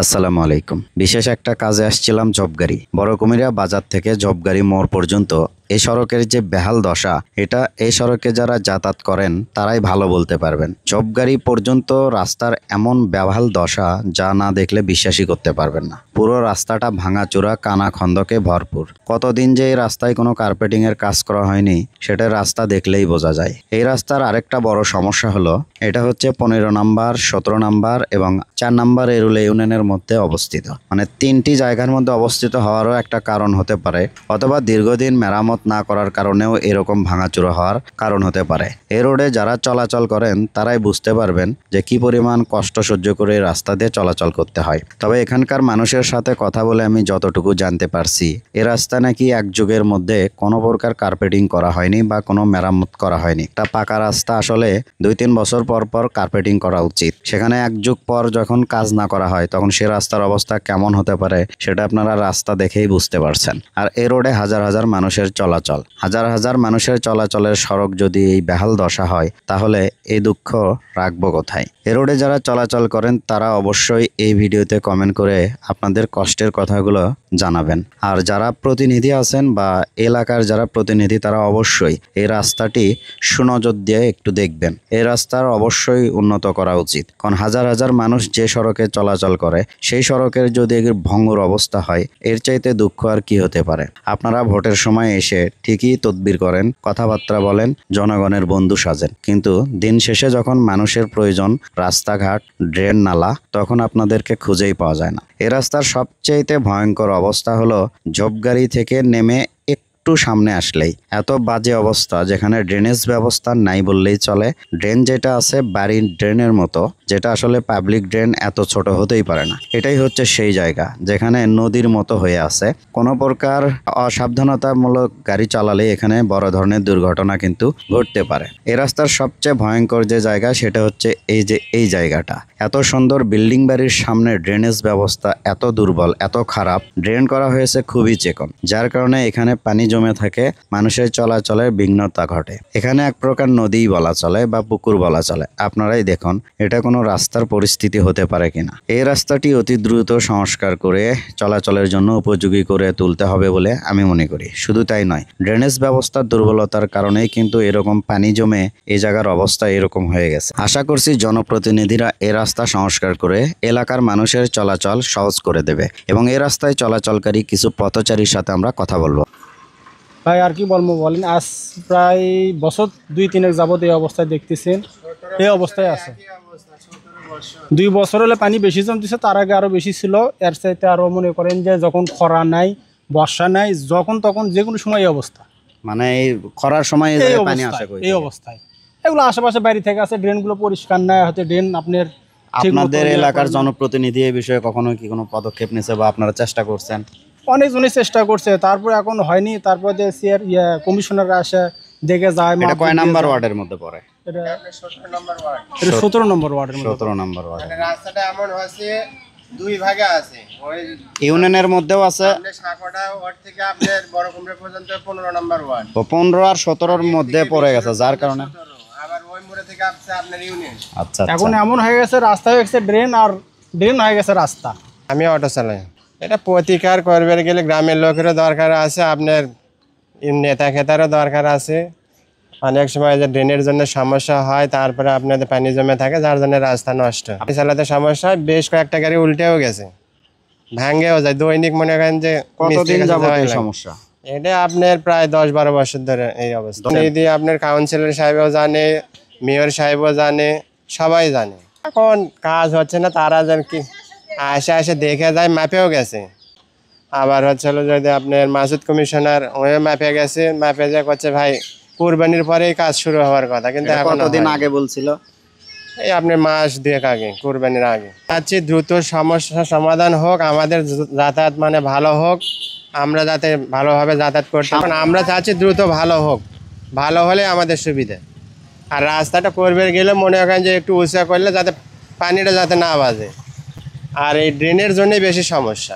আসসালামু আলাইকুম। বিশেষ একটা কাজে আসছিলাম জবগাড়ি। বড় কুমিরা বাজার থেকে জবগাড়ি মোড় পর্যন্ত এই সড়কের যে বেহাল দশা, এটা এই সড়কে যারা যাতায়াত করেন তারাই ভালো বলতে পারবেন। জবগাড়ি পর্যন্ত রাস্তার এমন বেহাল দশা যা না দেখলে বিশ্বাসই করতে পারবেন না। পুরো রাস্তাটা ভাঙাচোরা, কানা খন্দকে ভরপুর। কতদিন যে এই রাস্তায় কোনো কার্পেটিং এর কাজ করা হয়নি সেটা রাস্তা দেখলেই বোঝা যায়। এই রাস্তার আরেকটা বড় সমস্যা হলো এটা হচ্ছে 15 নাম্বার, 17 নাম্বার এবং 4 নাম্বার এরুল ইউনিয়নের মধ্যে অবস্থিত। মানে তিনটি জায়গার মধ্যে অবস্থিত হওয়ারও একটা কারণ হতে পারে, অথবা দীর্ঘদিন মেরামত না করার কারণেও এরকম ভাঙাচোরা হওয়ার কারণ হতে পারে। এই রোডে যারা চলাচল করেন তারাই বুঝতে পারবেন যে কি পরিমাণ কষ্ট সহ্য করে রাস্তা দিয়ে চলাচল করতে হয়। তবে এখানকার মানুষের সাথে কথা বলে আমি যতটুকু জানতে পারছি, এই রাস্তা নাকি এক যুগের মধ্যে কোনো প্রকার কার্পেটিং করা হয়নি বা কোনো মেরামত করা হয়নি। এটা পাকা রাস্তা, আসলে 2-3 বছর পর পর কার্পেটিং করা উচিত। সেখানে এক যুগ পর যখন কাজ না করা হয় তখন সে রাস্তার অবস্থা কেমন হতে পারে সেটা আপনারা রাস্তা দেখেই বুঝতে পারছেন। আর এই রোডে হাজার হাজার মানুষের চলাচল, হাজার হাজার মানুষের চলাচলের সড়ক যদি এই বেহাল দশা হয় তাহলে এই দুঃখ রাখবো কোথায়? এ রোডে যারা চলাচল করেন তারা অবশ্যই এই ভিডিওতে কমেন্ট করে আপনাদের কষ্টের কথাগুলো জানাবেন। আর যারা প্রতিনিধি আছেন বা এলাকার যারা প্রতিনিধি তারা অবশ্যই এই রাস্তাটি সুনজর দিয়ে একটু দেখবেন। এই রাস্তার অবশ্যই উন্নত করা উচিত, কারণ হাজার হাজার মানুষ যে সড়কে চলাচল করে সেই সড়কের যদি ভঙ্গুর অবস্থা হয় এর চাইতে দুঃখ আর কি হতে পারে। আপনারা ভোটের সময় এসে ঠিকই তদবির করেন, কথাবার্তা বলেন, জনগণের বন্ধু সাজেন, কিন্তু দিন শেষে যখন মানুষের প্রয়োজন রাস্তাঘাট, ড্রেন, নালা, তখন আপনাদেরকে খুঁজেই পাওয়া যায় না। এই রাস্তার সবচেয়ে ভয়ঙ্কর অবস্থা হলো জবগাড়ি থেকে নেমে একটু সামনে আসলেই এত বাজে অবস্থা, যেখানে ড্রেনেজ ব্যবস্থা নাই বললেই চলে। ড্রেন যেটা আছে বাড়ির ড্রেনের মতো, যেটা আসলে পাবলিক ড্রেন এত ছোট হতেই পারে না। এটাই হচ্ছে সেই জায়গা যেখানে নদীর মতো হয়ে আছে। কোনো প্রকার অসাবধানতামূলক গাড়ি চালালে এখানে বড় ধরনের দুর্ঘটনা কিন্তু ঘটতে পারে। এই রাস্তার সবচেয়ে ভয়ঙ্কর যে জায়গা সেটা হচ্ছে এই জায়গাটা। এত সুন্দর বিল্ডিং বাড়ির সামনে ড্রেনেজ ব্যবস্থা এত দুর্বল, এত খারাপ। ড্রেন করা হয়েছে খুবই চিকন, যার কারণে এখানে পানি জমে থাকে, মানুষের চলাচলের বিঘ্নতা ঘটে। এখানে এক প্রকার নদী বলা চলে বা পুকুর বলা চলে। আপনারাই দেখুন এটা কোনো রাস্তার পরিস্থিতি হতে পারে কিনা। এই রাস্তাটি অতি দ্রুত সংস্কার করে চলাচলের জন্য উপযোগী করে তুলতে হবে বলে আমি মনে করি। শুধু তাই নয়, ড্রেনেজ ব্যবস্থার দুর্বলতার কারণেই কিন্তু এরকম পানি জমে এই জায়গার অবস্থা এরকম হয়ে গেছে। আশা করছি জনপ্রতিনিধিরা এই রাস্তা সংস্কার করে এলাকার মানুষের চলাচল সহজ করে দেবে এবং এই রাস্তায় চলাচলকারী কিছু পথচারীর সাথে আমরা কথা বলবো। ভাই আর কি বলবো বলেন, আজ প্রায় বছর 2-3 যাবত এই অবস্থায় দেখতেছেন, এই অবস্থায় আছে। 2 বছর হলে পানি বেশি জমতেছে, তার আগে আরও বেশি ছিল। এর চাইতে আরও মনে করেন যে যখন খরা নাই, বর্ষা নাই, যখন তখন যে কোনো সময় এই অবস্থা, মানে এই খরার সময় পানি আসে। এই অবস্থায় এগুলো আশেপাশে বাড়ি থেকে আছে, ড্রেনগুলো পরিষ্কার নাই, হয়তো ড্রেন আপনার আপনাদের এলাকার জনপ্রতিনিধি এই বিষয়ে কখনো কি কোনো পদক্ষেপ নিয়েছে বা আপনারা চেষ্টা করছেন? অনেকজনই চেষ্টা করছে, তারপরে এখন হয়নি। তারপরে কমিশনাররা আসে দেখে যায়। এটা কয় নাম্বার ওয়ার্ডের মধ্যে পড়ে? এটা 17 নম্বর ওয়ার্ডের মধ্যে। 17 নম্বর ওয়ার্ড। রাস্তাটা এমন হয়েছে 2 ভাগে আছে। ওই ইউনিয়নের মধ্যেও আছে। সাকোটা ওয়ার্ড থেকে আপনার বড় কুমড়া পর্যন্ত 15 নম্বর ওয়ার্ড। তো 15 আর 17 মধ্যে পড়ে গেছে, যার কারণে আবার ওই মোড়ে থেকে আসছে আপনার ইউনিয়ন। আচ্ছা, এখন এমন হয়ে গেছে রাস্তা হয়ে গেছে ড্রেন, আর ড্রেন হয়ে গেছে রাস্তা। আমি অটো চালাই। এটা প্রতিকার করবে গেলে গ্রামের লোকেরও দরকার আছে, আপনার নেতা খেতারও দরকার আছে। অনেক সময় যে ড্রেনের জন্য সমস্যা হয়, তারপরে আপনাদের পানি জমে থাকে, যার জন্য রাস্তা নষ্ট। আপনি চালাতে সমস্যা হয়, বেশ কয়েকটা গাড়ি উল্টেও গেছে, ভাঙ্গেও যায়। দৈনিক মনে করেন যে কতদিন যাবত এই সমস্যা? এটা আপনার প্রায় 10-12 বছর ধরে এই অবস্থা। যদি আপনার কাউন্সিলর সাহেবও জানে, মেয়র সাহেবও জানে, সবাই জানে। এখন কাজ হচ্ছে না, তারা যেন কি আসে দেখে যায়, মাপেও গেছে। আবার হচ্ছিল যদি আপনার মাসুদ কমিশনার ওই মাপে গেছে, মাপে যা করছে ভাই কুরবানির পরেই কাজ শুরু হওয়ার কথা, কিন্তু এখন কতদিন আগে বলছিল? এই আপনার মাস 2 আগে, কুরবানির আগে। চাচ্ছি দ্রুত সমস্যা সমাধান হোক, আমাদের যাতায়াত মানে ভালো হোক, আমরা যাতে ভালোভাবে যাতায়াত করতে। এখন আমরা চাচ্ছি দ্রুত ভালো হোক, ভালো হলে আমাদের সুবিধা। আর রাস্তাটা করবে গেলে মনে করেন যে একটু উঁচা করলে যাতে পানিটা যাতে না বাজে, আর এই ড্রেনের জন্যই বেশি সমস্যা।